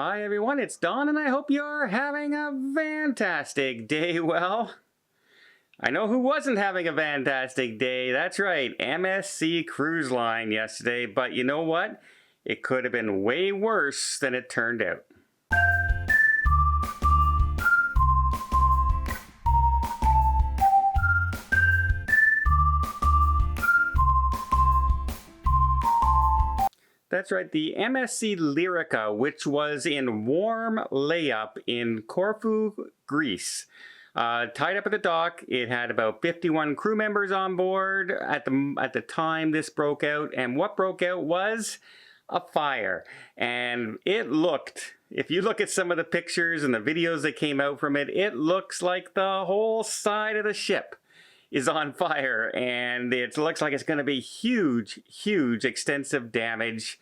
Hi everyone, it's Don and I hope you're having a fantastic day. Well, I know who wasn't having a fantastic day. That's right, MSC Cruise Line yesterday. But you know what? It could have been way worse than it turned out. That's right, the MSC Lyrica, which was in warm layup in Corfu, Greece. Tied up at the dock, it had about 51 crew members on board at the time this broke out. And what broke out was a fire. And it looked, if you look at some of the pictures and the videos that came out from it, it looks like the whole side of the ship is on fire, and it looks like it's going to be huge, extensive damage.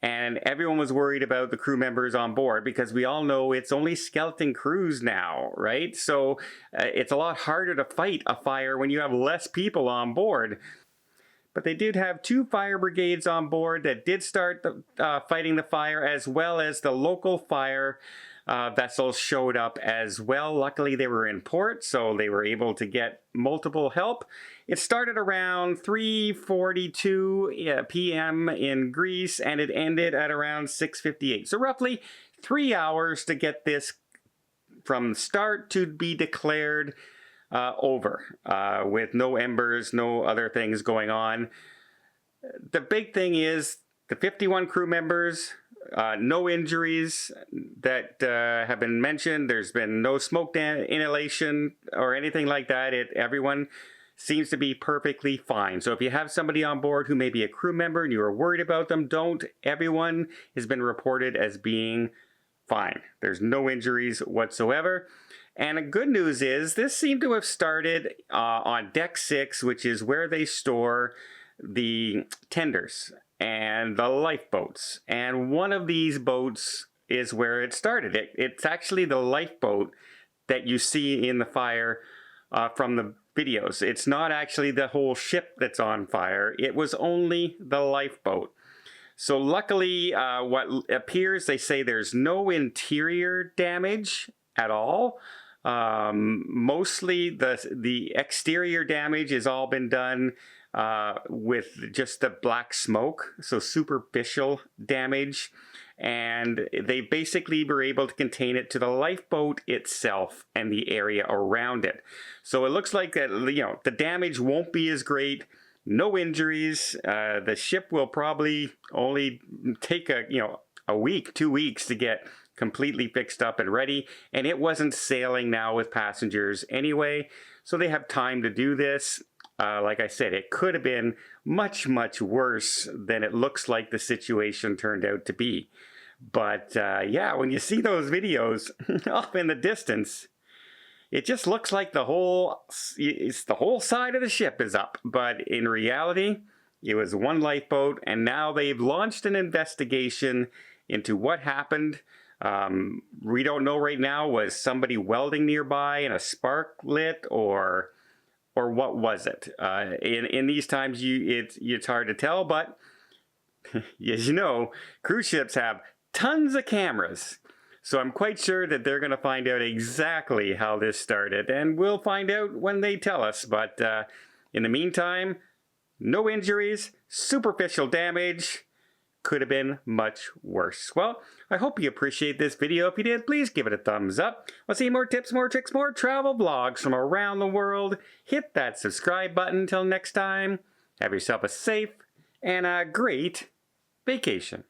And everyone was worried about the crew members on board because we all know it's only skeleton crews now, right? So it's a lot harder to fight a fire when you have less people on board. But they did have 2 fire brigades on board that did start fighting the fire, as well as the local fire vessels showed up as well. Luckily they were in port, so they were able to get multiple help. It started around 3:42 p.m. in Greece and it ended at around 6:58. So roughly 3 hours to get this from start to be declared over with no embers, no other things going on. The big thing is the 51 crew members, no injuries that have been mentioned. There's been no smoke inhalation or anything like that. Everyone seems to be perfectly fine. So if you have somebody on board who may be a crew member and you are worried about them, don't. Everyone has been reported as being fine. There's no injuries whatsoever. And the good news is this seemed to have started on deck 6, which is where they store the tenders and the lifeboats. And one of these boats is where it started. It's actually the lifeboat that you see in the fire from the videos. It's not actually the whole ship that's on fire. It was only the lifeboat. So luckily, what appears, they say there's no interior damage at all. Mostly the exterior damage has all been done with just the black smoke, so superficial damage, and they basically were able to contain it to the lifeboat itself and the area around it. So it looks like that, you know, the damage won't be as great. No injuries. The ship will probably only take a week, 2 weeks to get completely fixed up and ready, and it wasn't sailing now with passengers anyway, so they have time to do this. Like I said, it could have been much worse than it looks like the situation turned out to be. But yeah, when you see those videos off in the distance, it just looks like the whole side of the ship is up. But in reality, it was one lifeboat, and now they've launched an investigation into what happened. We don't know right now, was somebody welding nearby and a spark lit, or what was it? In these times, it's hard to tell, but as you know, cruise ships have tons of cameras. So I'm quite sure that they're going to find out exactly how this started, and we'll find out when they tell us. But in the meantime, no injuries, superficial damage. Could have been much worse. Well, I hope you appreciate this video. If you did, please give it a thumbs up. Want to see more tips, more tricks, more travel vlogs from around the world? Hit that subscribe button. Until next time, have yourself a safe and a great vacation.